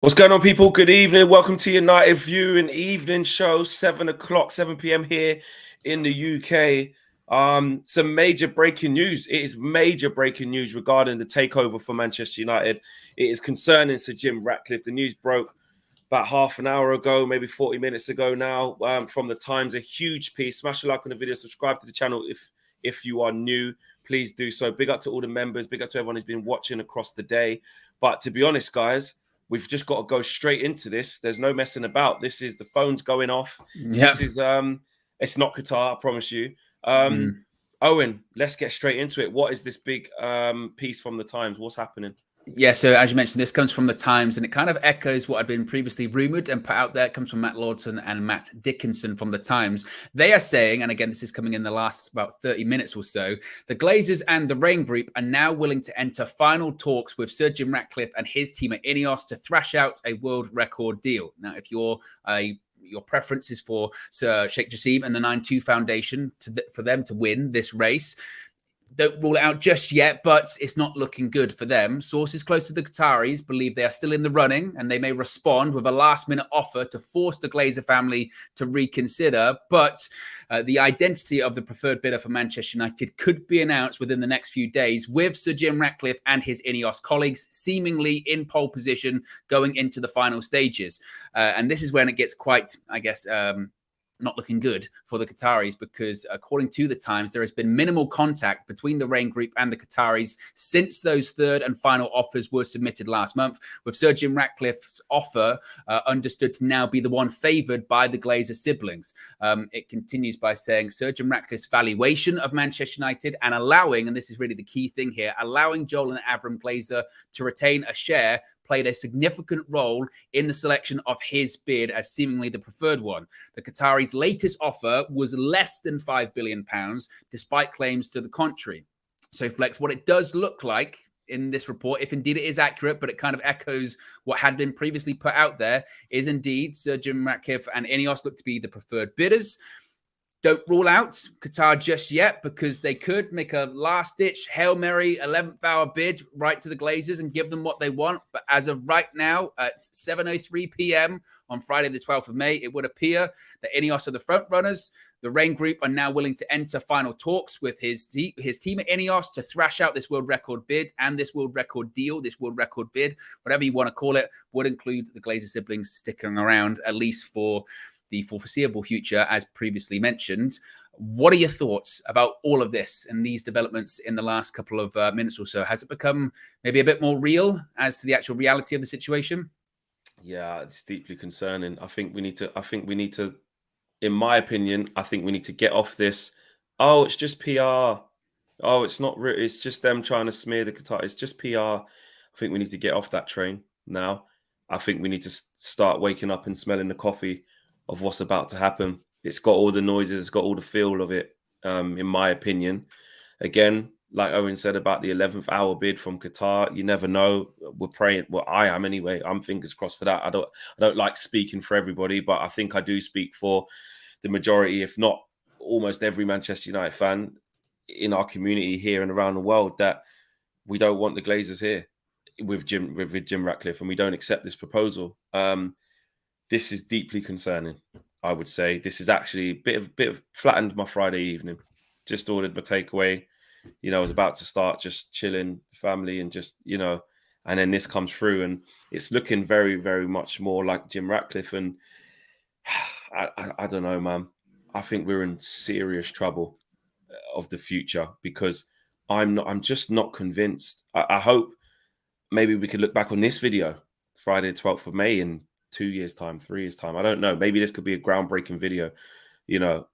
What's going on, people? Good evening. Welcome to United View, an evening show, 7 o'clock, 7 p.m. here in the UK. Some major breaking news. It is major breaking news regarding the takeover for Manchester United. It is concerning Sir Jim Ratcliffe. The news broke about half an hour ago, maybe 40 minutes ago now, from the Times. A huge piece. Smash a like on the video. Subscribe to the channel if you are new. Please do so. Big up to all the members. Big up to everyone who's been watching across the day. But to be honest, guys, we've just got to go straight into this. There's no messing about. This is the phone's going off. Yeah. This is it's not Qatar, I promise you. Owen, let's get straight into it. What is this big piece from the Times? What's happening? Yeah, so as you mentioned, this comes from the Times, and it kind of echoes what had been previously rumoured and put out there. It comes from Matt Lawton and Matt Dickinson from the Times. They are saying, and again, this is coming in the last about 30 minutes or so, the Glazers and the Rain Group are now willing to enter final talks with Sir Jim Ratcliffe and his team at Ineos to thrash out a world record deal. Now, if you're your preference is for Sir Sheikh Jassim and the 9-2 Foundation for them to win this race, don't rule it out just yet, but it's not looking good for them. Sources close to the Qataris believe they are still in the running, and they may respond with a last-minute offer to force the Glazer family to reconsider. But the identity of the preferred bidder for Manchester United could be announced within the next few days, with Sir Jim Ratcliffe and his Ineos colleagues seemingly in pole position going into the final stages. And this is when it gets quite, I guess, not looking good for the Qataris, because according to the Times, there has been minimal contact between the Rain Group and the Qataris since those third and final offers were submitted last month, with Sir Jim Ratcliffe's offer understood to now be the one favoured by the Glazer siblings. It continues by saying Sir Jim Ratcliffe's valuation of Manchester United and allowing, and this is really the key thing here, allowing Joel and Avram Glazer to retain a share played a significant role in the selection of his bid as seemingly the preferred one. The Qataris' latest offer was less than £5 billion, despite claims to the contrary. So, Flex, what it does look like in this report, if indeed it is accurate, but it kind of echoes what had been previously put out there, is indeed Sir Jim Ratcliffe and Ineos look to be the preferred bidders. Don't rule out Qatar just yet, because they could make a last-ditch Hail Mary 11th hour bid right to the Glazers and give them what they want. But as of right now, at 7:03 p.m. on Friday, the 12th of May, it would appear that Ineos are the front runners. The Rain Group are now willing to enter final talks with his team at Ineos to thrash out this world record bid and this world record deal, this world record bid, whatever you want to call it, would include the Glazer siblings sticking around at least for the foreseeable future, as previously mentioned. What are your thoughts about all of this and these developments in the last couple of minutes or so? Has it become maybe a bit more real as to the actual reality of the situation? Yeah, it's deeply concerning. I think we need to, in my opinion, I think we need to get off this. Oh, it's just PR. Oh, it's not. It's just them trying to smear the Qatar. It's just PR. I think we need to get off that train now. I think we need to start waking up and smelling the coffee of what's about to happen. It's got all the noises, it's got all the feel of it, in my opinion. Again, like Owen said about the 11th hour bid from Qatar, you never know. We're praying. Well, I am anyway. I'm fingers crossed for that. I don't like speaking for everybody, but I think I do speak for the majority, if not almost every Manchester United fan in our community here and around the world, that we don't want the Glazers here with Jim Ratcliffe, and we don't accept this proposal. This is deeply concerning, I would say. This is actually a bit of flattened my Friday evening. Just ordered my takeaway. I was about to start just chilling, family, and just, and then this comes through, and it's looking very, very much more like Jim Ratcliffe. And I don't know, man. I think we're in serious trouble of the future, because I'm just not convinced. I hope maybe we could look back on this video, Friday, the 12th of May, and 2 years' time, 3 years' time. I don't know. Maybe this could be a groundbreaking video,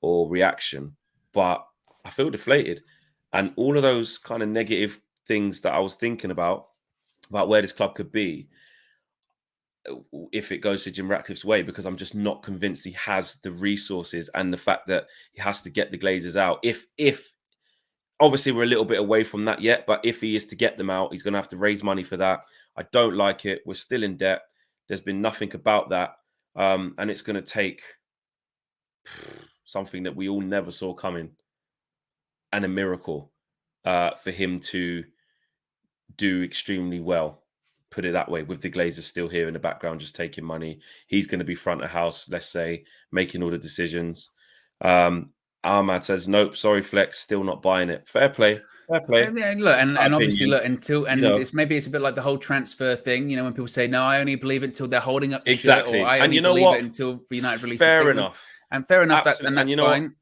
or reaction. But I feel deflated. And all of those kind of negative things that I was thinking about where this club could be if it goes to Jim Ratcliffe's way, because I'm just not convinced he has the resources, and the fact that he has to get the Glazers out. If obviously we're a little bit away from that yet, but if he is to get them out, he's going to have to raise money for that. I don't like it. We're still in debt. There's been nothing about that. And it's going to take something that we all never saw coming, and a miracle for him to do extremely well, put it that way, with the Glazers still here in the background, just taking money. He's going to be front of house, let's say, making all the decisions. Ahmad says, nope, sorry, Flex, still not buying it. Fair play. Fair play. And look, and obviously, look, until, and it's maybe it's a bit like the whole transfer thing, you know, when people say, no, I only believe it until they're holding up the exactly. shirt, or I and only you know believe what? it until United releases fair enough. And fair enough, Absolutely. and that's fine.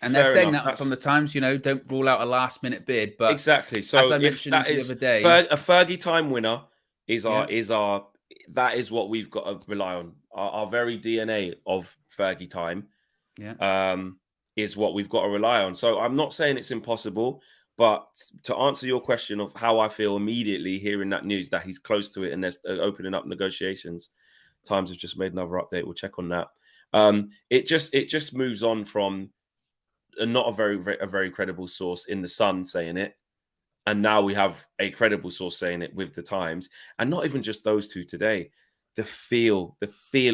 And Fair they're saying enough. that from the Times, you know, don't rule out a last minute bid. But exactly. So as I mentioned the other day, a Fergie time winner that is what we've got to rely on. Our very DNA of Fergie time is what we've got to rely on. So I'm not saying it's impossible, but to answer your question of how I feel immediately hearing that news that he's close to it and they're opening up negotiations, Times have just made another update. We'll check on that. It just moves on from not a very credible source in the Sun saying it, and now we have a credible source saying it with the Times, and not even just those two today. The feel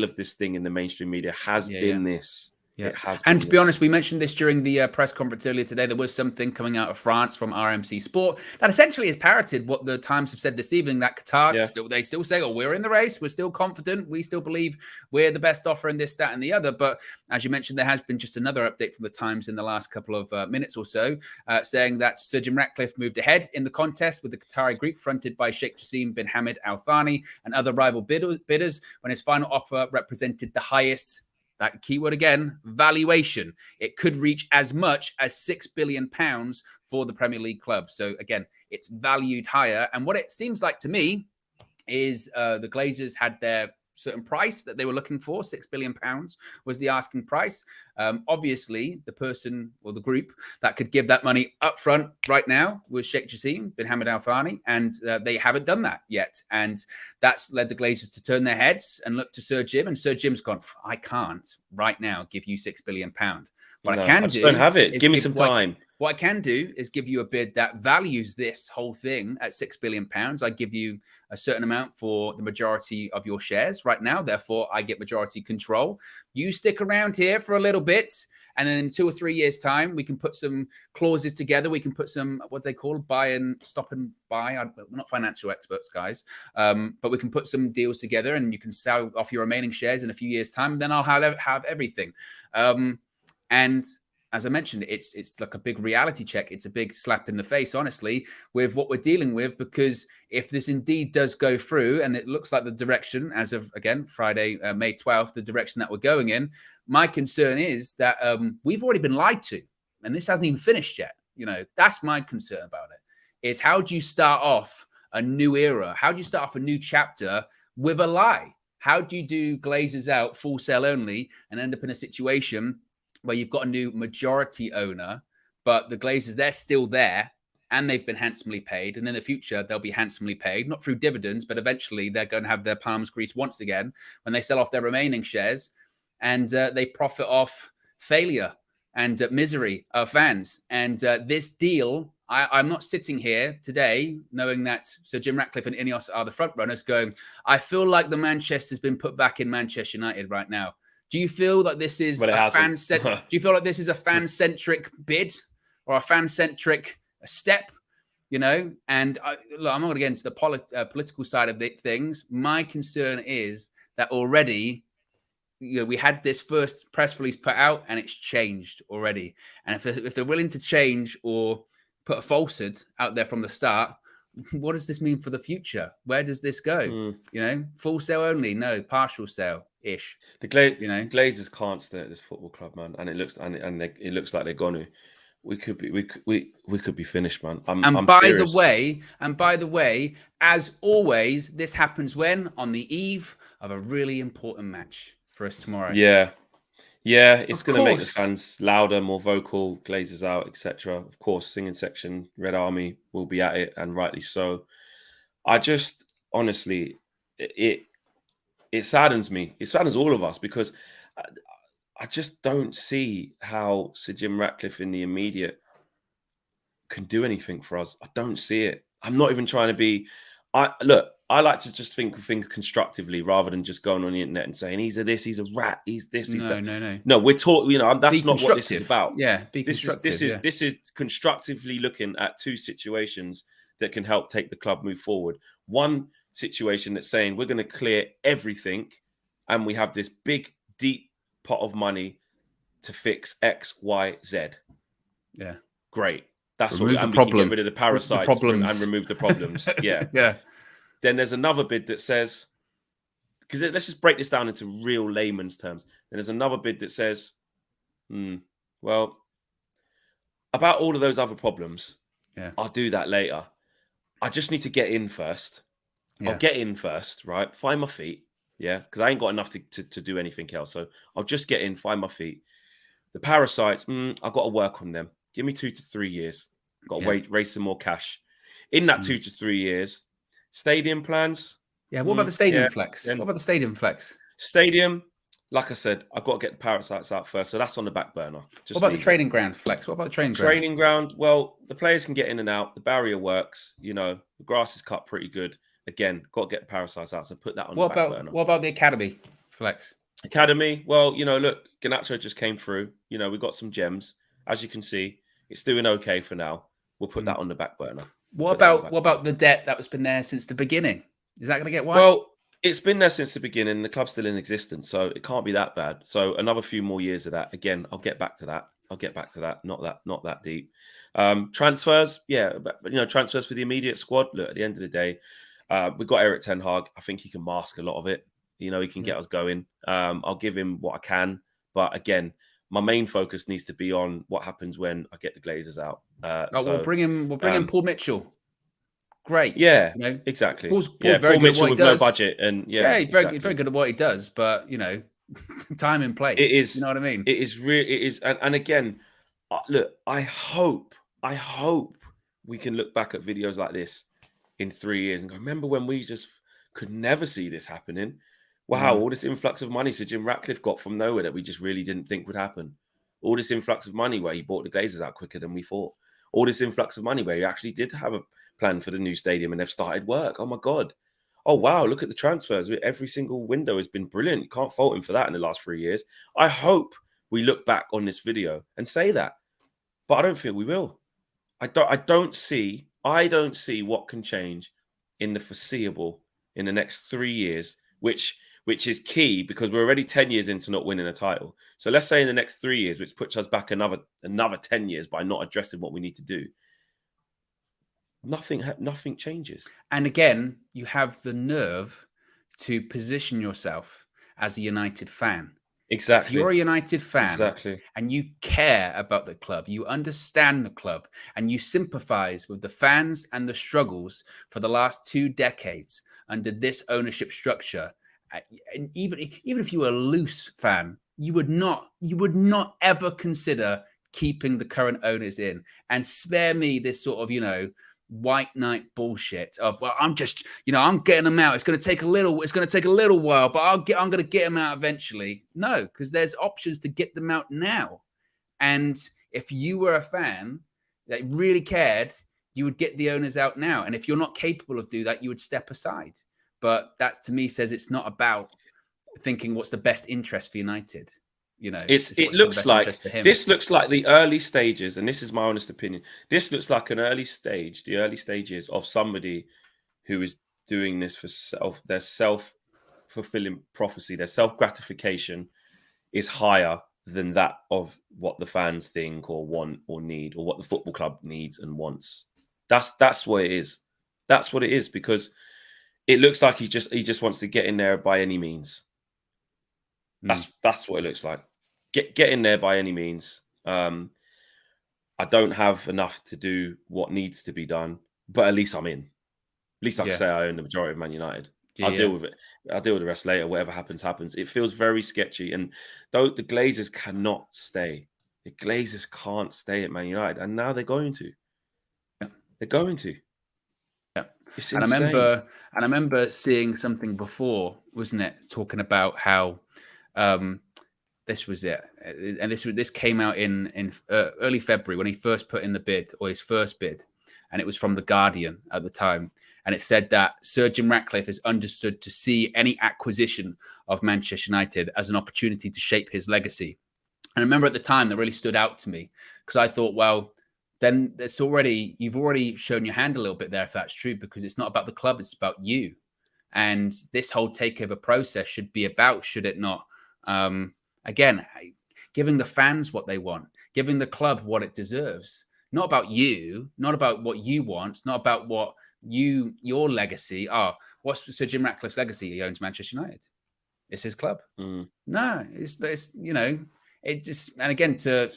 of this thing in the mainstream media has been this. Yeah. It has And to be honest, we mentioned this during the press conference earlier today. There was something coming out of France from RMC Sport that essentially has parroted what the Times have said this evening, that Qatar, they still say, oh, we're in the race. We're still confident. We still believe we're the best offer in this, that, and the other. But as you mentioned, there has been just another update from the Times in the last couple of minutes or so, saying that Sir Jim Ratcliffe moved ahead in the contest with the Qatari group fronted by Sheikh Jassim bin Hamad Al Thani and other rival bidders when his final offer represented the highest, that keyword again, valuation. It could reach as much as £6 billion for the Premier League club. So again, it's valued higher. And what it seems like to me is the Glazers had their certain price that they were looking for. £6 billion was the asking price. Obviously, the person or the group that could give that money up front right now was Sheikh Jassim bin Hamad Al Thani, and they haven't done that yet. And that's led the Glazers to turn their heads and look to Sir Jim. And Sir Jim's gone, I can't right now give you £6 billion. What I can do, don't have it. Give me some time. What I can do is give you a bid that values this whole thing at £6 billion. I give you a certain amount for the majority of your shares right now. Therefore, I get majority control. You stick around here for a little bit, and then in 2 or 3 years' time, we can put some clauses together. We can put some, what they call, buy and stop and buy. We're not financial experts, guys, but we can put some deals together, and you can sell off your remaining shares in a few years' time. And then I'll have everything. And as I mentioned, it's like a big reality check. It's a big slap in the face, honestly, with what we're dealing with, because if this indeed does go through, and it looks like the direction as of, again, Friday, May 12th, the direction that we're going in, my concern is that we've already been lied to, and this hasn't even finished yet. You know, that's my concern about it, is how do you start off a new era? How do you start off a new chapter with a lie? How do you do Glazers out, full sale only, and end up in a situation where you've got a new majority owner, but the Glazers, they're still there and they've been handsomely paid. And in the future, they'll be handsomely paid, not through dividends, but eventually they're going to have their palms greased once again when they sell off their remaining shares, and they profit off failure and misery of fans. And this deal, I'm not sitting here today knowing that Sir Jim Ratcliffe and Ineos are the front runners going, I feel like the Manchester's been put back in Manchester United right now. Do you feel like this is Do you feel like this is a fan-centric bid or a fan-centric step? You know, and look, I'm not going to get into the political side of things. My concern is that already, you know, we had this first press release put out, and it's changed already. And if they're willing to change or put a falsehood out there from the start, what does this mean for the future? Where does this go? You know, full sale only? No, partial sale-ish. The Glazers can't stay at this football club, man, and it looks like they're gonna. We could be finished, man. I'm by serious. the way, as always, this happens when on the eve of a really important match for us tomorrow. Yeah, it's going to make the fans louder, more vocal, Glazers out, etc. Of course, singing section, Red Army will be at it, and rightly so. I just, honestly, it saddens me. It saddens all of us, because I just don't see how Sir Jim Ratcliffe in the immediate can do anything for us. I don't see it. I'm not even trying to be... I like to just think constructively rather than just going on the internet and saying he's a this, he's a rat, he's this, he's that. No, we're taught. You know, that's not what this is about. Yeah, this is constructively looking at two situations that can help take the club move forward. One, situation that's saying we're going to clear everything and we have this big, deep pot of money to fix X, Y, Z. Yeah. Great. That's Remove what the we problem. can get rid of the parasites and problems. remove the problems. Yeah. Yeah. Then there's another bid that says, because let's just break this down into real layman's terms. Then there's another bid that says, well, about all of those other problems, I'll do that later. I just need to get in first. Yeah. I'll get in first, right? Find my feet. Yeah. Because I ain't got enough to do anything else. So I'll just get in, find my feet. The parasites, I've got to work on them. Give me 2 to 3 years. Got to raise some more cash. In that 2 to 3 years, stadium plans. Yeah. What about the stadium flex? What about the stadium flex? Stadium, like I said, I've got to get the parasites out first. So that's on the back burner. What about the training ground flex? What about the training ground? Well, the players can get in and out. The barrier works. You know, the grass is cut pretty good. Again, got to get the parasites out. So put that on the back burner. What about the academy flex? Academy, well, you know, look, Garnacho just came through. You know, we've got some gems. As you can see, it's doing okay for now. We'll put that on the back burner. What about the debt that has been there since the beginning? Is that going to get wiped? Well, it's been there since the beginning. The club's still in existence, so it can't be that bad. So another few more years of that. Again, I'll get back to that. Not that deep. Transfers, transfers for the immediate squad. Look, at the end of the day, we've got Eric Ten Hag. I think he can mask a lot of it. You know, he can get us going. I'll give him what I can. But again, my main focus needs to be on what happens when I get the Glazers out. We'll bring in Paul Mitchell. Great. Yeah, you know, exactly. Paul's very Paul good Mitchell at what with he does. no budget. And he's very good at what he does. But, you know, time and place. It is. You know what I mean? It is really. It is. And again, look, I hope we can look back at videos like this in 3 years and go, remember when we just could never see this happening? Wow, all this influx of money Sir Jim Ratcliffe got from nowhere that we just really didn't think would happen. All this influx of money where he bought the Glazers out quicker than we thought. All this influx of money where he actually did have a plan for the new stadium and they've started work. Oh, my God. Oh, wow, look at the transfers. Every single window has been brilliant. You can't fault him for that in the last 3 years. I hope we look back on this video and say that. But I don't feel we will. I don't see what can change in the foreseeable in the next 3 years, which is key because we're already 10 years into not winning a title. So let's say in the next 3 years, which puts us back another 10 years by not addressing what we need to do. Nothing changes. And again, you have the nerve to position yourself as a United fan. Exactly. If you're a United fan exactly. and you care about the club, you understand the club, and you sympathize with the fans and the struggles for the last 2 decades under this ownership structure, and even if you were a loose fan, you would not ever consider keeping the current owners in. And spare me this sort of, you know, white knight bullshit of, well, I'm just, you know, I'm getting them out. It's going to take a little while, but I'm going to get them out eventually. No, because there's options to get them out now. And if you were a fan that really cared, you would get the owners out now. And if you're not capable of doing that, you would step aside. But that to me says it's not about thinking what's the best interest for United. You know, it looks like this looks like the early stages, and this is my honest opinion. This looks like the early stages of somebody who is doing this for their self-fulfilling prophecy. Their self-gratification is higher than that of what the fans think or want or need, or what the football club needs and wants. That's what it is. That's what it is, because it looks like he just wants to get in there by any means. That's what it looks like. Get in there by any means. I don't have enough to do what needs to be done, but at least I'm in. At least I can say I own the majority of Man United. I'll deal with it. I'll deal with the rest later. Whatever happens, happens. It feels very sketchy. And though the Glazers cannot stay, the Glazers can't stay at Man United, and now they're going to. Yeah. They're going to. Yeah. It's insane. insane. I remember seeing something before, wasn't it, talking about how this was it, and this came out in early February when he first put in the bid, or his first bid, and it was from The Guardian at the time, and it said that Sir Jim Ratcliffe is understood to see any acquisition of Manchester United as an opportunity to shape his legacy. And I remember at the time that really stood out to me, because I thought, well, then you've already shown your hand a little bit there if that's true, because it's not about the club, it's about you. And this whole takeover process should be about, should it not? Again, giving the fans what they want, giving the club what it deserves. Not about you, not about what you want, not about what your legacy. What's Sir Jim Ratcliffe's legacy? He owns Manchester United. It's his club. No, it's you know, it just, and again, to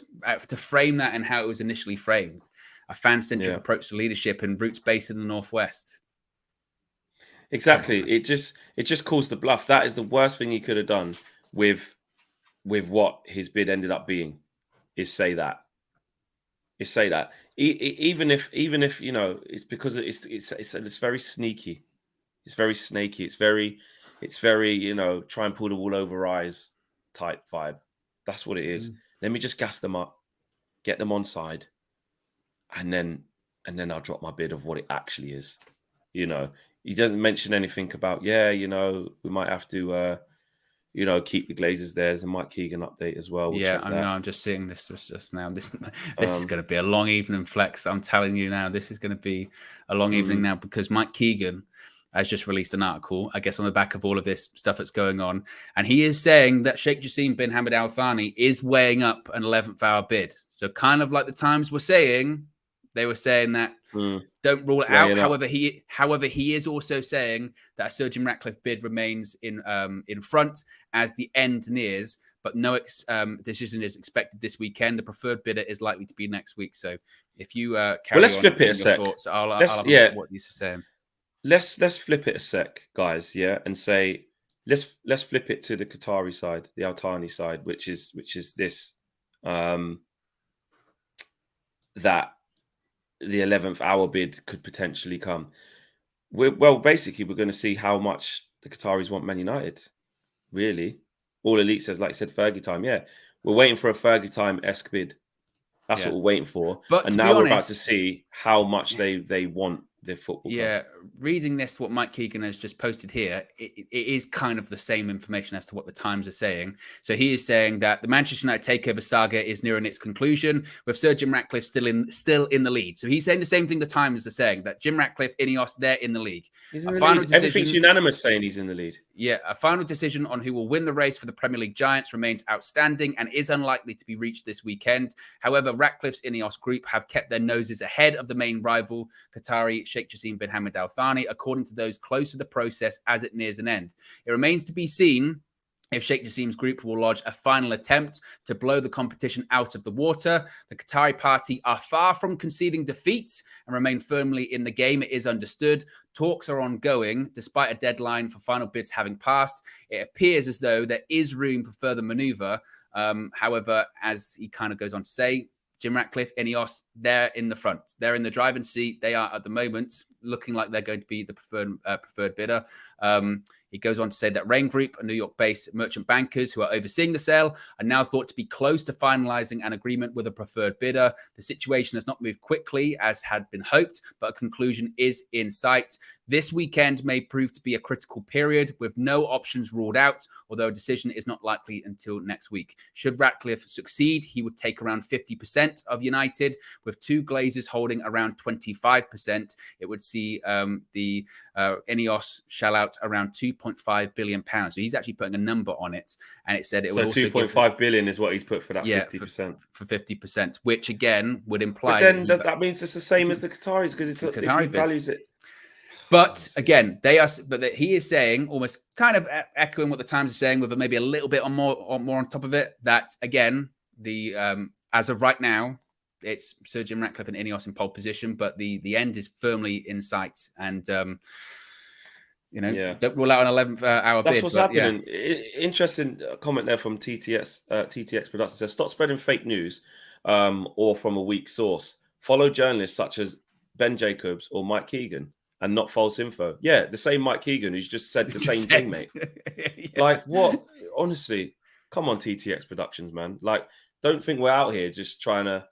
frame that and how it was initially framed, a fan-centric approach to leadership and roots based in the Northwest. Exactly. It just calls the bluff. That is the worst thing he could have done with what his bid ended up being, is say that. Even if you know, it's because it's very sneaky. It's very snaky. It's very, you know, try and pull the wool over eyes type vibe. That's what it is. Let me just gas them up, get them on side, and then I'll drop my bid of what it actually is. You know, he doesn't mention anything about, you know, we might have to, you know, keep the Glazers there. There's a Mike Keegan update as well. I'm just seeing this just now. This is going to be a long evening, Flex. I'm telling you now, this is going to be a long evening now, because Mike Keegan has just released an article, I guess, on the back of all of this stuff that's going on. And he is saying that Sheikh Jassim bin Hamad Al Thani is weighing up an 11th hour bid. So kind of like the Times were saying, they were saying that don't rule it out. However, he is also saying that a Sir Jim Ratcliffe bid remains in front as the end nears, but no decision is expected this weekend. The preferred bidder is likely to be next week. So if you let's flip it a sec. Thoughts, I'll have a look at what he's saying. Let's flip it a sec, guys. Yeah, and say let's flip it to the Qatari side, the Al Thani side, which is this that the 11th hour bid could potentially come. Basically, we're going to see how much the Qataris want Man United. Really, All Elite says, like I said, Fergie time. Yeah, we're waiting for a Fergie time-esque bid. That's what we're waiting for. But and now we're about to see how much they want their football club. Reading this, what Mike Keegan has just posted here, it is kind of the same information as to what the Times are saying. So he is saying that the Manchester United takeover saga is nearing its conclusion, with Sir Jim Ratcliffe still in the lead. So he's saying the same thing the Times are saying, that Jim Ratcliffe, Ineos, they're in the league. Everything's unanimous saying he's in the lead. Yeah, a final decision on who will win the race for the Premier League giants remains outstanding and is unlikely to be reached this weekend. However, Ratcliffe's Ineos group have kept their noses ahead of the main rival, Qatari Sheikh Jassim bin Hamad Al Thani, according to those close to the process as it nears an end. It remains to be seen if Sheikh Jassim's group will lodge a final attempt to blow the competition out of the water. The Qatari party are far from conceding defeats and remain firmly in the game, it is understood. Talks are ongoing, despite a deadline for final bids having passed. It appears as though there is room for further manoeuvre. However, as he kind of goes on to say, Jim Ratcliffe, Ineos, they're in the front. They're in the driving seat. They are, at the moment, looking like they're going to be the preferred bidder. He goes on to say that Rain Group, a New York-based merchant bankers who are overseeing the sale, are now thought to be close to finalizing an agreement with a preferred bidder. The situation has not moved quickly as had been hoped, but a conclusion is in sight. This weekend may prove to be a critical period with no options ruled out, although a decision is not likely until next week. Should Ratcliffe succeed, he would take around 50% of United, with two Glazers holding around 25%. It would see the Ineos shell out around £2.5 billion. So he's actually putting a number on it, and it said it would also 2.5 billion is what he's put for that 50%. For 50%, which again would imply. But then that means it's the same as the Qataris, because it's Qatari values it. But again, he is saying, almost kind of echoing what the Times is saying, with maybe a little bit more on top of it, that again, the as of right now, it's Sir Jim Ratcliffe and Ineos in pole position, but the end is firmly in sight. And don't rule out an 11th hour bid. That's what's happening. Interesting comment there from TTX Productions. Says, stop spreading fake news or from a weak source. Follow journalists such as Ben Jacobs or Mike Keegan, and not false info. Yeah, the same Mike Keegan who's just said the same thing, mate. Like, what? Honestly, come on, TTX Productions, man. Like, don't think we're out here just trying to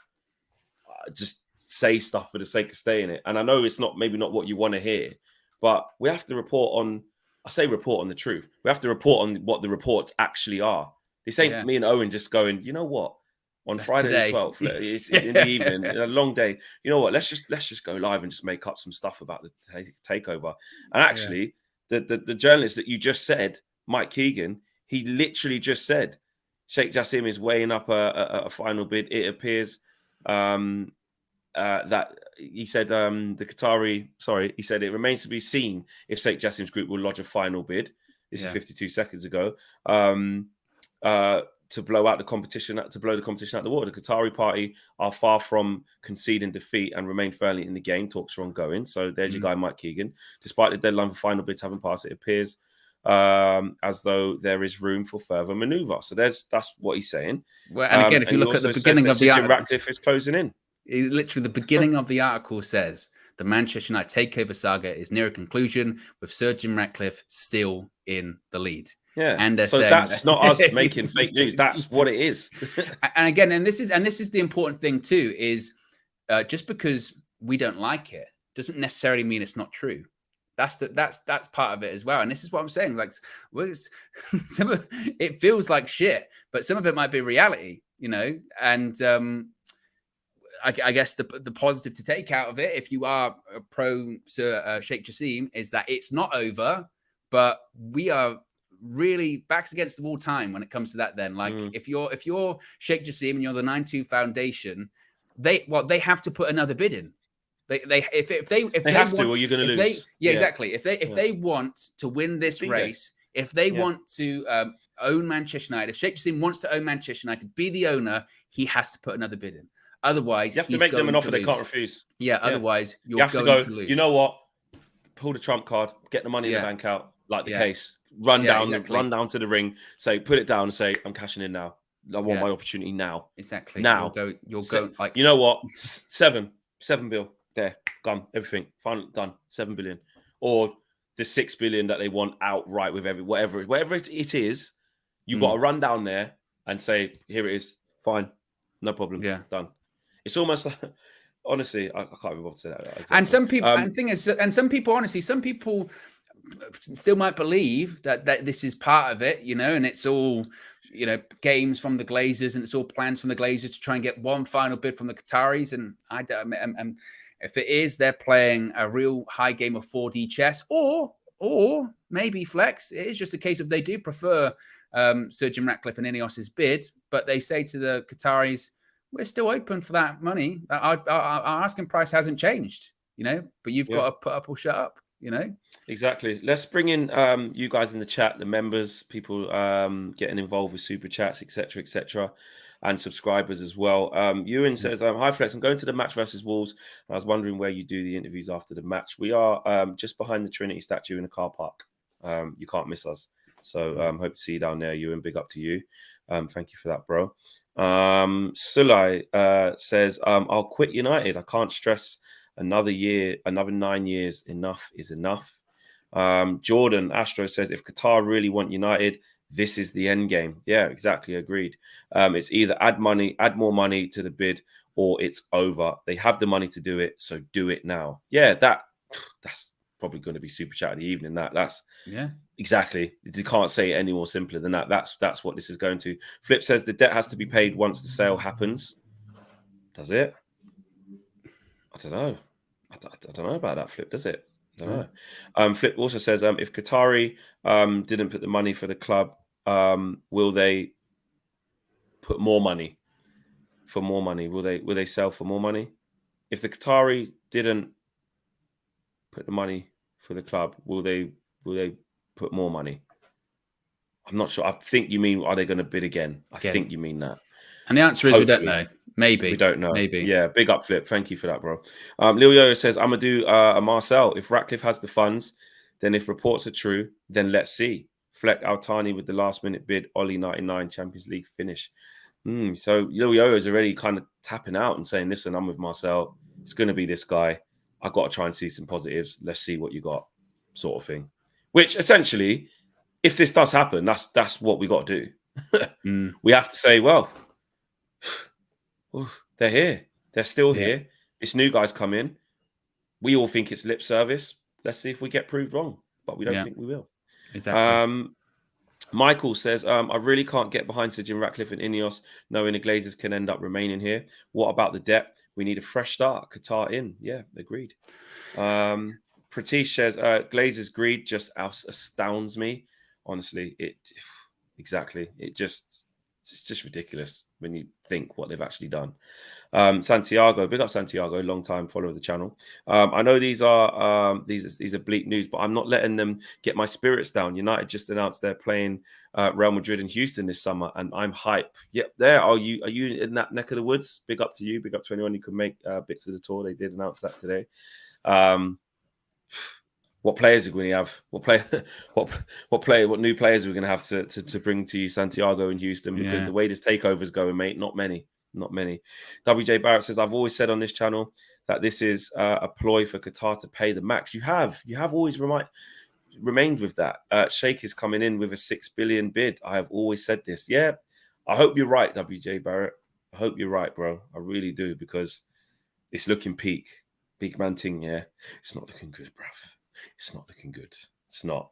just say stuff for the sake of saying it. And I know it's maybe not what you want to hear, but we have to report on the truth. We have to report on what the reports actually are. This ain't me and Owen just going, you know what? On Friday the 12th, it's in the evening, a long day. You know what? Let's just go live and just make up some stuff about the takeover. And actually, the journalist that you just said, Mike Keegan, he literally just said Sheikh Jassim is weighing up a final bid. It appears that he said he said it remains to be seen if Sheikh Jassim's group will lodge a final bid. This is 52 seconds ago. To blow the competition out the water. The Qatari party are far from conceding defeat and remain firmly in the game. Talks are ongoing. So there's your guy, Mike Keegan. Despite the deadline for final bids having passed, it appears as though there is room for further manoeuvre. So that's what he's saying. Well, and again, if you look at the beginning of the Jim Ratcliffe is closing in. Literally, the beginning of the article says the Manchester United takeover saga is near a conclusion, with Sir Jim Ratcliffe still in the lead. Yeah, and so saying, that's not us making fake news. That's what it is. And again, and this is the important thing too, is just because we don't like it doesn't necessarily mean it's not true. That's part of it as well. And this is what I'm saying. Like, it feels like shit, but some of it might be reality, you know. And I guess the positive to take out of it, if you are a pro Sir Sheikh Jassim, is that it's not over, but we are really backs against the wall time when it comes to that. Then, like, if you're Sheikh Jassim and you're the 9-2 Foundation, they have to put another bid in. If they have want, to, or you're going to lose. Exactly. If they want to win this race, if they want to own Manchester United, if Sheikh Jassim wants to own Manchester United, be the owner, he has to put another bid in. Otherwise, you have to make them an offer they can't refuse. Yeah. Otherwise, you're going to lose. You know what? Pull the trump card, get the money in the bank out, like the case. Run down to the ring, put it down, and say, "I'm cashing in now. I want my opportunity now." Exactly. Now, you'll go like, you know what? 7 bill there, gone, everything, final, done. 7 billion, or the 6 billion that they want outright with whatever it is. You got to run down there and say, "Here it is, fine, no problem, done." It's almost like, honestly, I can't even bother to say that. And some people, and the thing is, and some people, honestly, some people still might believe that this is part of it, you know, and it's all, you know, games from the Glazers and it's all plans from the Glazers to try and get one final bid from the Qataris. And if it is, they're playing a real high game of 4D chess, or maybe Flex, it is just a case of they do prefer Sir Jim Ratcliffe and Ineos's bid, but they say to the Qataris, we're still open for that money. Our asking price hasn't changed, you know, but you've got to put up or shut up, you know? Exactly. Let's bring in you guys in the chat, the members, people getting involved with super chats, etc., and subscribers as well. Ewan says, "Hi Flex, I'm going to the match versus Wolves. I was wondering where you do the interviews after the match. We are just behind the Trinity statue in a car park. You can't miss us. So hope to see you down there, Ewan. Big up to you. Thank you for that, bro." Sulai says, "I'll quit United. I can't stress another 9 years. Enough is enough." Jordan Astro says, "If Qatar really want United, this is the end game." Yeah, exactly. Agreed. It's either add more money to the bid, or it's over. They have the money to do it, so do it now. Yeah, that's probably going to be super chat of the evening. That's exactly. You can't say it any more simpler than that. That's what this is going to. Flip says the debt has to be paid once the sale happens. Does it? I don't know. I don't know about that, Flip. Does it? I don't know. Flip also says, if Qatari didn't put the money for the club, will they put more money for more money? Will they sell for more money? If the Qatari didn't put the money for the club, will they put more money? I'm not sure. I think you mean, are they going to bid again? I think you mean that. And the answer is, hopefully. We don't know. Maybe. We don't know. Maybe. Yeah, big up, Flip. Thank you for that, bro. Lil Yo says, I'm going to do a Marcel. If Ratcliffe has the funds, then if reports are true, then let's see. Fleck Altani with the last-minute bid, Ollie 99 Champions League finish. So Lil Yo is already kind of tapping out and saying, listen, I'm with Marcel. It's going to be this guy. I've got to try and see some positives. Let's see what you got, sort of thing. Which, essentially, if this does happen, that's what we got to do. We have to say, well, they're here. They're still here. This new guy's come in. We all think it's lip service. Let's see if we get proved wrong. But we don't think we will. Exactly. Michael says, I really can't get behind Sir Jim Ratcliffe and Ineos, knowing the Glazers can end up remaining here. What about the debt? We need a fresh start. Qatar in. Yeah, agreed. Pratish says Glazer's greed just astounds me. Honestly, exactly. It's just ridiculous when you think what they've actually done. Santiago, big up Santiago, long time follower of the channel. I know these are bleak news, but I'm not letting them get my spirits down. United just announced they're playing Real Madrid and Houston this summer, and I'm hype. Yep, there. Are you in that neck of the woods? Big up to you. Big up to anyone who could make bits of the tour. They did announce that today. What players are we going to have? What new players are we going to have to bring to you, Santiago and Houston? Because the way this takeover is going, mate, not many. WJ Barrett says, I've always said on this channel that this is a ploy for Qatar to pay the max. You have always remained with that. Sheikh is coming in with a 6 billion bid. I have always said this. Yeah, I hope you're right, WJ Barrett. I hope you're right, bro. I really do, because it's looking peak. Big man thing, yeah. It's not looking good, bruv. It's not looking good. It's not.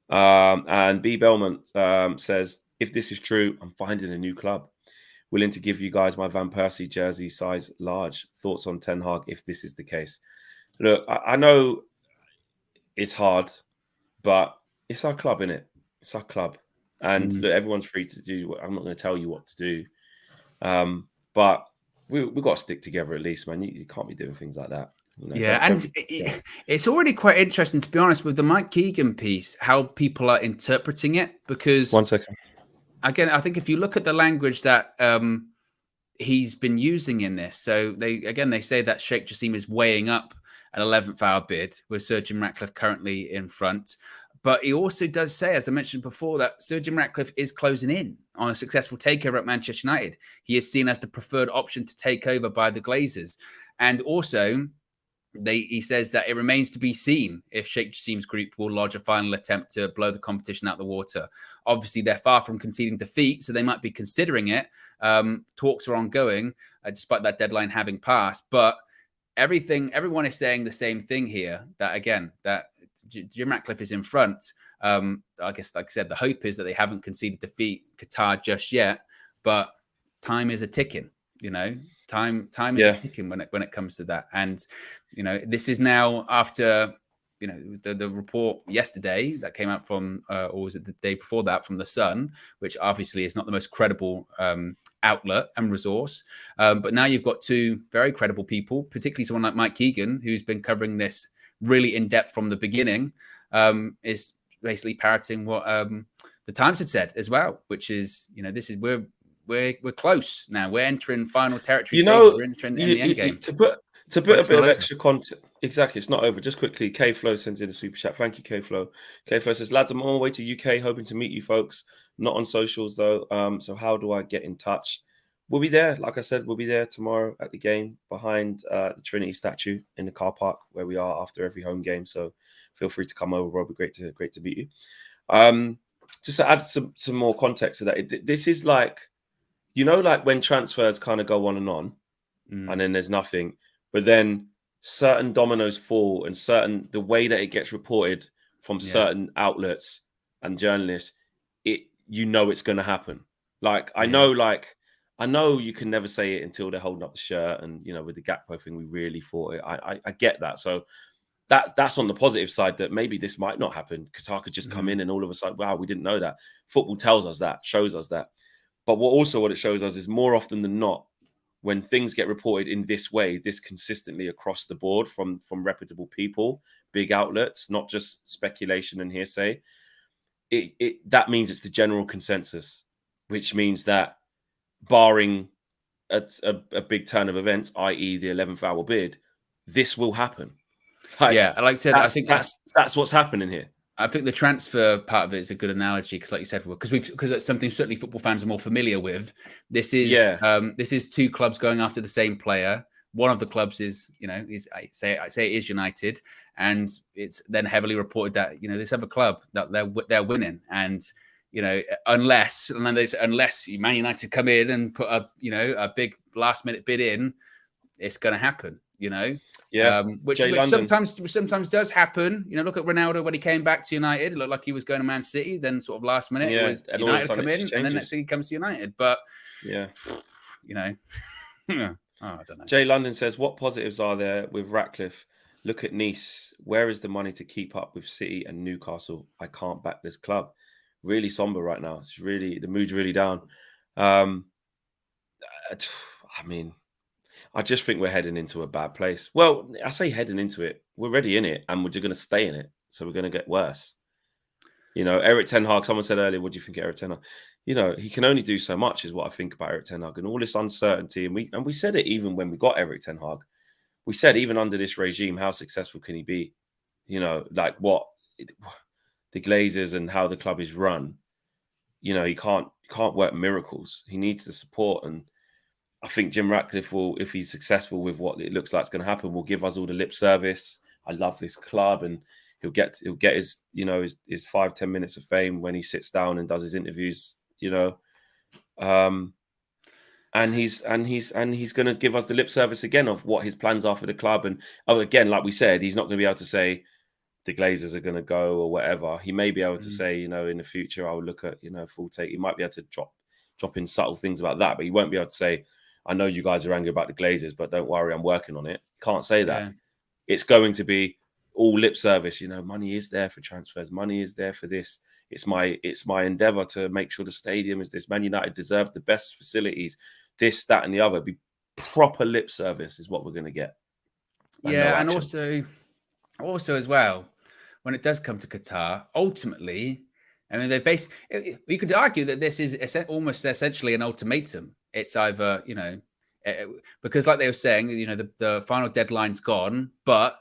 And B. Belmont says, if this is true, I'm finding a new club. Willing to give you guys my Van Persie jersey size large. Thoughts on Ten Hag if this is the case? Look, I know it's hard, but it's our club, innit? It's our club. And look, everyone's free to do. I'm not going to tell you what to do. But we've got to stick together at least, man. You can't be doing things like that. You know, it's already quite interesting, to be honest, with the Mike Keegan piece, how people are interpreting it. Because 1 second. Again, I think if you look at the language that he's been using in this, so they say that Sheikh Jassim is weighing up an 11th hour bid with Sir Jim Ratcliffe currently in front. But he also does say, as I mentioned before, that Sir Jim Ratcliffe is closing in on a successful takeover at Manchester United. He is seen as the preferred option to take over by the Glazers. And also, he says that it remains to be seen if Sheikh Jassim's group will lodge a final attempt to blow the competition out the water. Obviously, they're far from conceding defeat, so they might be considering it. Talks are ongoing, despite that deadline having passed. But everyone is saying the same thing here, that, again, that Jim Ratcliffe is in front. I guess, like I said, the hope is that they haven't conceded defeat Qatar just yet, but time is a ticking, you know. Time is a ticking when it comes to that. And, you know, this is now after, you know, the report yesterday that came out from, or was it the day before that, from The Sun, which obviously is not the most credible outlet and resource. But now you've got two very credible people, particularly someone like Mike Keegan, who's been covering this really in depth from the beginning, is basically parroting what the Times had said as well, which is, you know, this is we're close now. We're entering final territory stages. We're entering in the end game. To put a bit of extra content. Exactly, it's not over. Just quickly, K Flow sends in a super chat. Thank you, K Flow. K Flow says, lads, I'm on my way to UK, hoping to meet you folks. Not on socials though. So how do I get in touch? We'll be there. Like I said, we'll be there tomorrow at the game behind the Trinity statue in the car park where we are after every home game. So feel free to come over. It'll be great to meet you. Just to add some more context to that, this is like, you know, like when transfers kind of go on and then there's nothing, but then certain dominoes fall and the way that it gets reported from certain outlets and journalists, you know it's going to happen. Like, I know you can never say it until they're holding up the shirt, and, you know, with the Gakpo thing, we really thought it. I get that. So that's on the positive side, that maybe this might not happen. Qatar could just come in and all of a sudden, wow, we didn't know that. Football tells us that, shows us that. But what it shows us is, more often than not, when things get reported in this way, this consistently across the board from reputable people, big outlets, not just speculation and hearsay, that means it's the general consensus, which means that barring a big turn of events, i.e. the 11th hour bid, this will happen. Like I said, I think that's what's happening here. I think the transfer part of it is a good analogy, because, like you said, because it's something certainly football fans are more familiar with. This is two clubs going after the same player. One of the clubs is, you know, I say it is United, and it's then heavily reported that, you know, this other club that they're winning, and, you know, unless Man United come in and put a big last minute bid in, it's going to happen, you know. Which sometimes does happen. You know, look at Ronaldo when he came back to United. It looked like he was going to Man City. Then sort of last minute, it was United come in, and then next thing he comes to United. But you know, I don't know. Jay London says, what positives are there with Ratcliffe look at Nice. Where is the money to keep up with City and Newcastle? I can't back this club. Really somber right now. It's really, the mood's really down. I mean, I just think we're heading into a bad place. Well, I say heading into it. We're already in it, and we're going to stay in it. So we're going to get worse. You know, Eric Ten Hag, someone said earlier, what do you think of Eric Ten Hag? You know, he can only do so much is what I think about Eric Ten Hag, and all this uncertainty. And we said it even when we got Eric Ten Hag. We said even under this regime, how successful can he be? You know, like what the Glazers and how the club is run. You know, he can't work miracles. He needs the support. And I think Jim Ratcliffe will, if he's successful with what it looks like is going to happen, will give us all the lip service. I love this club, and he'll get his, you know, his 5-10 minutes of fame when he sits down and does his interviews, you know. And he's going to give us the lip service again of what his plans are for the club. And again, like we said, he's not going to be able to say the Glazers are going to go or whatever. He may be able to say, you know, in the future, I'll look at, you know, full take. He might be able to drop in subtle things about that, but he won't be able to say, I know you guys are angry about the Glazers, but don't worry, I'm working on it. Can't say that. Yeah. It's going to be all lip service. You know, money is there for transfers. Money is there for this. It's my endeavor to make sure the stadium is this. Man United deserve the best facilities. This, that, and the other. Be proper lip service is what we're going to get. Yeah, and also as well, when it does come to Qatar, ultimately, I mean, we could argue that this is almost essentially an ultimatum. It's either, you know, because like they were saying, you know, the final deadline's gone, but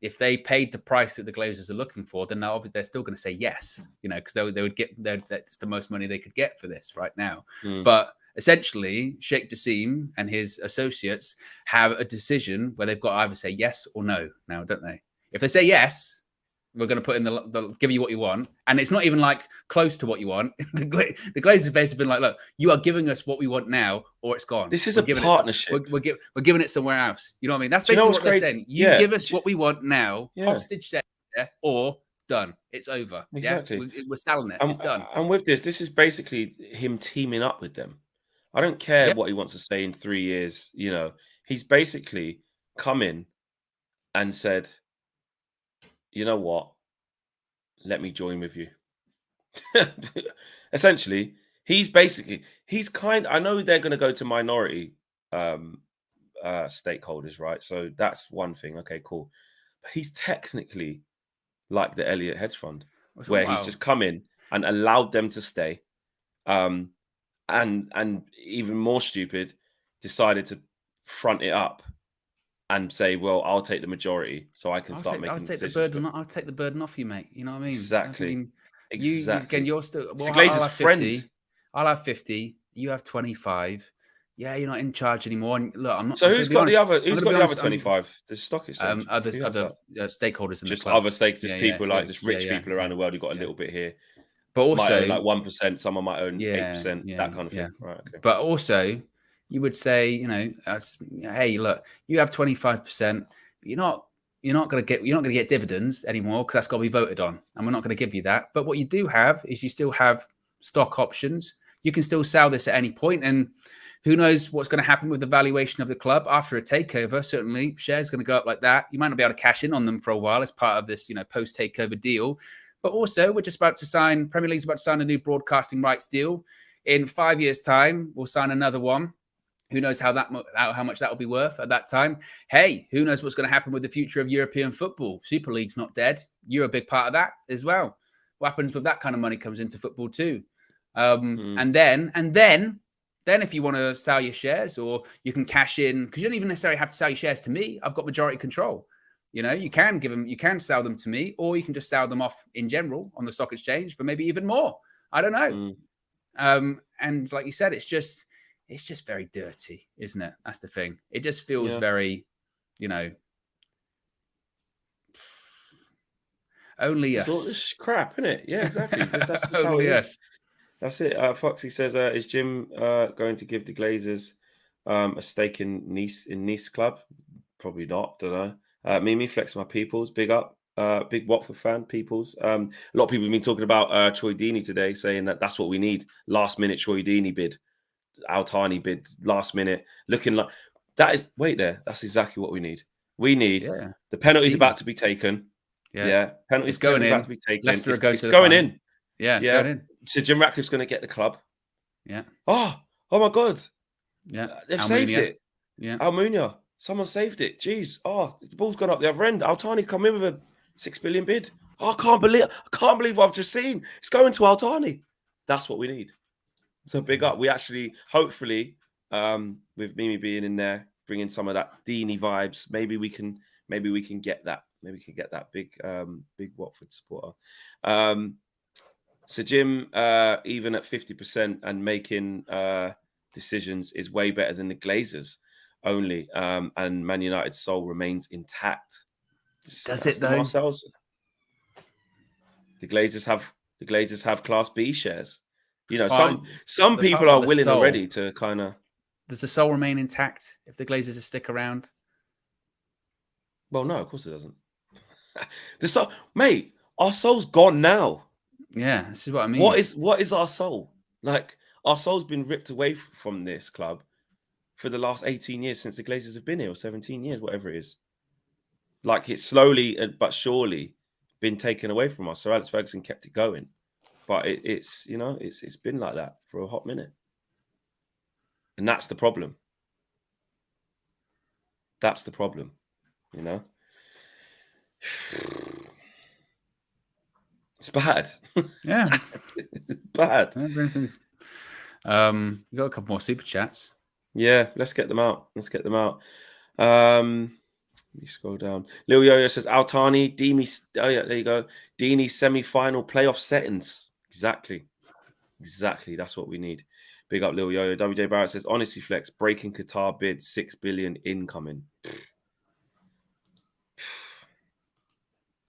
if they paid the price that the Glazers are looking for, then they're still going to say yes, you know, because they would get, that's the most money they could get for this right now. But essentially, Sheikh Jassim and his associates have a decision where they've got to either say yes or no now, don't they? If they say yes, we're going to put in the give you what you want. And it's not even like close to what you want. The Glazers basically been like, look, you are giving us what we want now or it's gone. This is a partnership. We're giving it somewhere else. You know what I mean? That's basically what they're saying. You give us what we want now, hostage set, or done. It's over. Exactly. Yeah? We're selling it. It's done. And with this is basically him teaming up with them. I don't care what he wants to say in 3 years. You know, he's basically come in and said, you know what? Let me join with you. Essentially, I know they're going to go to minority stakeholders, right? So that's one thing. Okay, cool. But he's technically like the Elliott hedge fund, where he's just come in and allowed them to stay. And even more stupid, decided to front it up and say, well, I'll take the majority so I can start making decisions. I'll take the burden off you, mate. You know what I mean? Exactly. I mean, exactly. You're still... Well, Glazer's friend. I'll have 50. You have 25. Yeah, you're not in charge anymore. And look, I'm not... So who's got the other 25? The stock exchange? Other stakeholders in just the club. Other stakeholders, people just rich people around the world who got a little bit here. But also... might own like 1%, someone might own 8%, that kind of thing. Right, okay. But also... you would say, you know, hey, look, you have 25%. You're not going to get dividends anymore because that's got to be voted on, and we're not going to give you that. But what you do have is you still have stock options. You can still sell this at any point, and who knows what's going to happen with the valuation of the club after a takeover. Certainly, shares going to go up like that. You might not be able to cash in on them for a while as part of this, you know, post takeover deal. But also, we're just about to sign. Premier League's about to sign a new broadcasting rights deal. In 5 years' time, we'll sign another one. Who knows how much that will be worth at that time? Hey, who knows what's going to happen with the future of European football? Super League's not dead. You're a big part of that as well. What happens with that kind of money comes into football too. And then if you want to sell your shares or you can cash in, because you don't even necessarily have to sell your shares to me. I've got majority control. You know, you can sell them to me, or you can just sell them off in general on the stock exchange for maybe even more. I don't know. And like you said, it's just very dirty, isn't it? That's the thing. It just feels very, you know, only us. It's all this crap, isn't it? Yeah, exactly. That's just how it is. That's it. Foxy says, is Jim going to give the Glazers a stake in Nice club? Probably not, don't know. Mimi, flex my peoples, big up. Big Watford fan, peoples. A lot of people have been talking about Troy Deeney today, saying that's what we need. Last minute Troy Deeney bid. Al Tani bid last minute, looking like that is. Wait there, that's exactly what we need. We need Yeah. the penalty's Demon. about to be taken. Yeah. Yeah. It's going Penalty's in. about to be taken. Leicester It's, go it's to the going final. in. Yeah, it's Yeah. going in. So Jim Ratcliffe's going to get the club. Yeah. Oh my God. Yeah. They've saved it. Yeah. Almunia. Someone saved it. Jeez. Oh, the ball's gone up the other end. Altani's come in with a 6 billion bid. Oh, I can't believe what I've just seen. It's going to Altani. That's what we need. So big up. We actually, hopefully, with Mimi being in there, bringing some of that Deeney vibes, maybe we can get that. Maybe we can get that big Watford supporter. So Jim, even at 50% and making decisions is way better than the Glazers only. And Man United's soul remains intact. Does it though? Marcel's. The Glazers have Class B shares. You know, some people are willing already to kind of. Does the soul remain intact if the Glazers stick around? Well, no, of course it doesn't. The soul, mate, our soul's gone now. Yeah, this is what I mean. What is our soul? Like, our soul's been ripped away from this club for the last 18 years since the Glazers have been here, or 17 years, whatever it is. Like, it's slowly but surely been taken away from us. Sir Alex Ferguson kept it going. But it's been like that for a hot minute. And that's the problem. That's the problem, you know? It's bad. Yeah. It's bad. You got a couple more super chats. Yeah, let's get them out. Let me scroll down. Lil Yo-Yo says, Altani, Deeney, oh yeah, there you go. Deeney semi-final playoff settings. Exactly. That's what we need. Big up Lil Yo-Yo. WJ Barrett says, honestly, Flex, breaking Qatar bid, 6 billion incoming.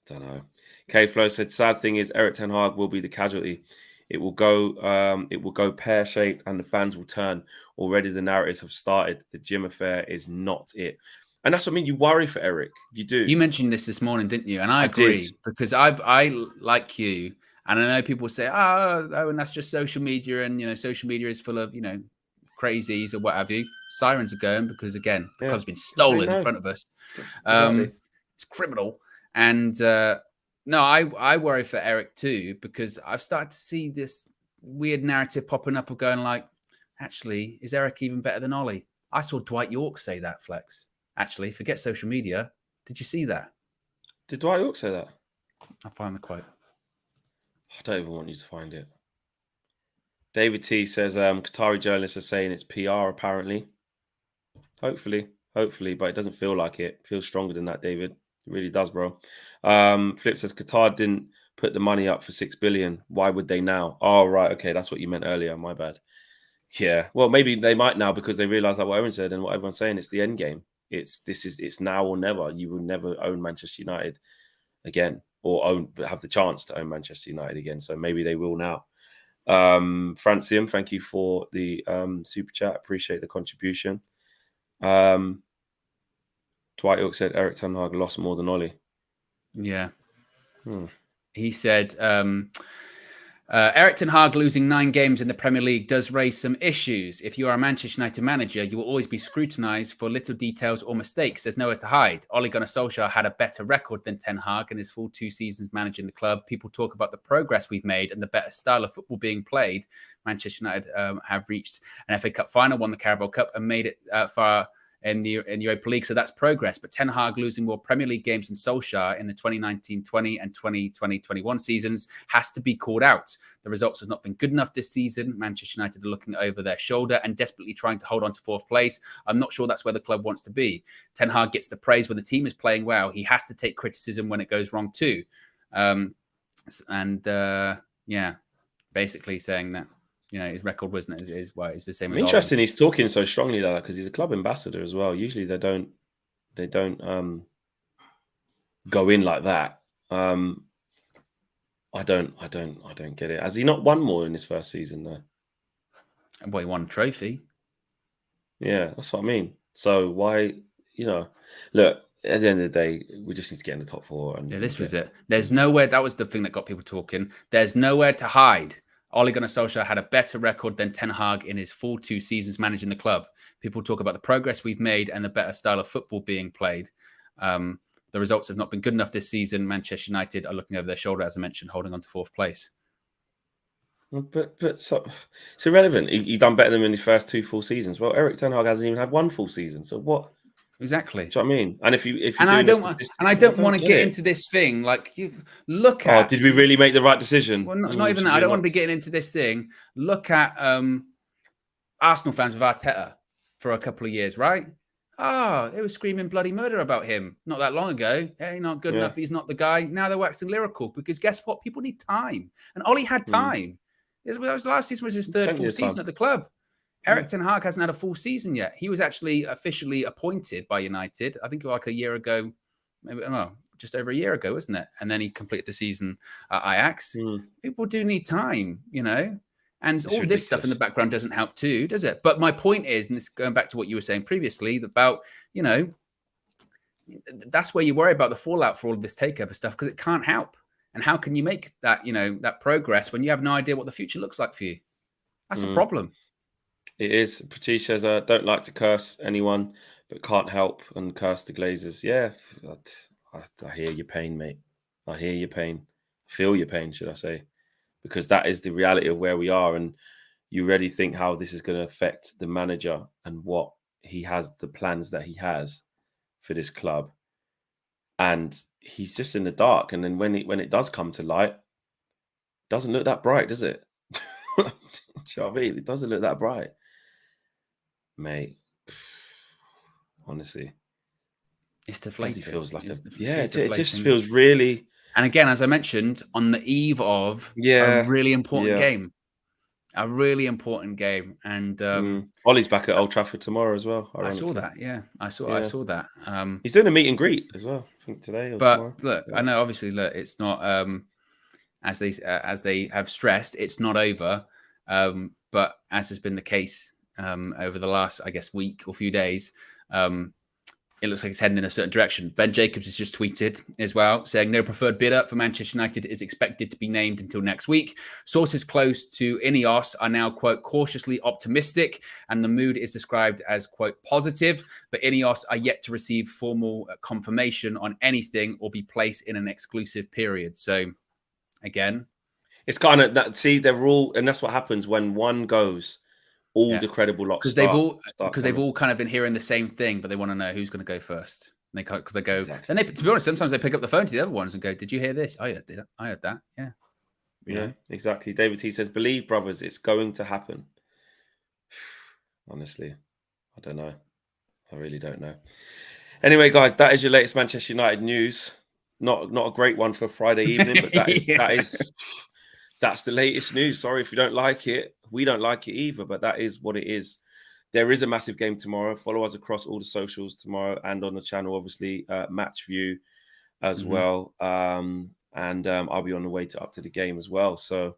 Don't know. K-Flow said, sad thing is Erik ten Hag will be the casualty. It will go pear-shaped and the fans will turn. Already the narratives have started. The gym affair is not it. And that's what I mean. You worry for Eric. You do. You mentioned this morning, didn't you? And I agree because I like you. And I know people say, oh, and that's just social media. And, social media is full of, crazies or what have you. Sirens are going because, again, the club's been stolen in front of us. Exactly. It's criminal. And no, I worry for Eric too, because I've started to see this weird narrative popping up of going like, actually, is Eric even better than Ollie? I saw Dwight York say that, Flex. Actually, forget social media. Did you see that? Did Dwight York say that? I'll find the quote. I don't even want you to find it. David T says, Qatari journalists are saying it's PR, apparently. Hopefully, but it doesn't feel like it. It feels stronger than that, David. It really does, bro. Flip says, Qatar didn't put the money up for 6 billion. Why would they now? Oh, right. Okay, that's what you meant earlier. My bad. Yeah. Well, maybe they might now because they realize like what Owen said and what everyone's saying. It's the end game. It's now or never. You will never own Manchester United again, or have the chance to own Manchester United again. So maybe they will now. Francium, thank you for the super chat. Appreciate the contribution. Dwight York said Erik ten Hag lost more than Ollie. Yeah. He said Erik ten Hag losing 9 games in the Premier League does raise some issues. If you are a Manchester United manager, you will always be scrutinised for little details or mistakes. There's nowhere to hide. Ole Gunnar Solskjaer had a better record than Ten Hag in his full 2 seasons managing the club. People talk about the progress we've made and the better style of football being played. Manchester United have reached an FA Cup final, won the Carabao Cup, and made it far in Europa League. So that's progress. But Ten Hag losing more Premier League games than Solskjaer in the 2019-20 and 2020-21 seasons has to be called out. The results have not been good enough this season. Manchester United are looking over their shoulder and desperately trying to hold on to 4th place. I'm not sure that's where the club wants to be. Ten Hag gets the praise when the team is playing well. He has to take criticism when it goes wrong too. Basically saying that his record wasn't is the same. Interesting. He's talking so strongly like that because he's a club ambassador as well. Usually they don't go in like that. I don't get it. Has he not won more in his first season though? Well, he won a trophy. Yeah, that's what I mean. So why, look, at the end of the day, we just need to get in the top 4. And this was it. There's nowhere. That was the thing that got people talking. There's nowhere to hide. Ole Gunnar Solskjaer had a better record than Ten Hag in his full 2 seasons managing the club. People talk about the progress we've made and the better style of football being played. The results have not been good enough this season. Manchester United are looking over their shoulder, as I mentioned, holding on to 4th place. But so, it's irrelevant. He done better than in his first 2 full seasons. Well, Erik ten Hag hasn't even had 1 full season. So what? Exactly. Do you know what I mean? And if you And I don't want to get into this thing. Like, look at. Oh, did we really make the right decision? Well, not even that. I don't want to be getting into this thing. Look at Arsenal fans with Arteta for a couple of years, right? Oh, they were screaming bloody murder about him not that long ago. Hey, not good enough. He's not the guy. Now they're waxing lyrical because guess what? People need time. And Ollie had time. Last season was his 3rd full season at the club. Erik ten Hag hasn't had a full season yet. He was actually officially appointed by United, I think like a year ago, maybe just over a year ago, isn't it? And then he completed the season at Ajax. People do need time, you know? And it's all ridiculous. This stuff in the background doesn't help too, does it? But my point is, and this going back to what you were saying previously about, you know, that's where you worry about the fallout for all of this takeover stuff because it can't help. And how can you make that, you know, that progress when you have no idea what the future looks like for you? That's a problem. It is. Pratish says, I don't like to curse anyone, but can't help and curse the Glazers. Yeah, I hear your pain, mate. I hear your pain. Feel your pain, should I say. Because that is the reality of where we are. And you really think how this is going to affect the manager and what he has, the plans that he has for this club. And he's just in the dark. And then when it does come to light, it doesn't look that bright, does it? Do you know what I mean? It doesn't look that bright. Mate, honestly. It's deflating. It feels like it just feels really. And again, as I mentioned, on the eve of a really important game. A really important game. And Ollie's back at Old Trafford tomorrow as well. I saw that, I saw that. He's doing a meet and greet as well, I think today or tomorrow. Look, I know obviously it's not as they have stressed, it's not over. But as has been the case over the last, I guess, week or few days, it looks like it's heading in a certain direction. Ben Jacobs has just tweeted as well, saying no preferred bidder for Manchester United is expected to be named until next week. Sources close to Ineos are now, quote, cautiously optimistic, and the mood is described as, quote, positive, but Ineos are yet to receive formal confirmation on anything or be placed in an exclusive period. So, again... It's kind of that. See, they're all, and that's what happens when one goes. All the credible locks because they've all kind of been hearing the same thing, but they want to know who's going to go first. And they go, and they, to be honest, sometimes they pick up the phone to the other ones and go, "Did you hear this? I heard that. Yeah, exactly." David T says, "Believe, brothers, it's going to happen." Honestly, I don't know. I really don't know. Anyway, guys, that is your latest Manchester United news. Not a great one for Friday evening, but that is. That's the latest news. Sorry if you don't like it. We don't like it either, but that is what it is. There is a massive game tomorrow. Follow us across all the socials tomorrow and on the channel, obviously, Match View as well. And I'll be on the way up to the game as well. So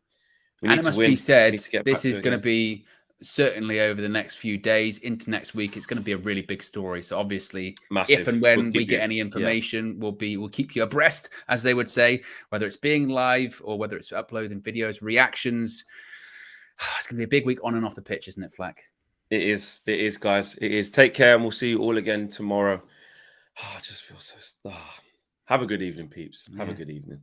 we need to win. Be said, this is going to be certainly over the next few days into next week. It's going to be a really big story. So obviously, if and when we get any information, we'll keep you abreast, as they would say, whether it's being live or whether it's uploading videos, reactions. It's going to be a big week on and off the pitch, isn't it, Flack? It is, guys. It is. Take care, and we'll see you all again tomorrow. I just feel so. Have a good evening, peeps. Have a good evening.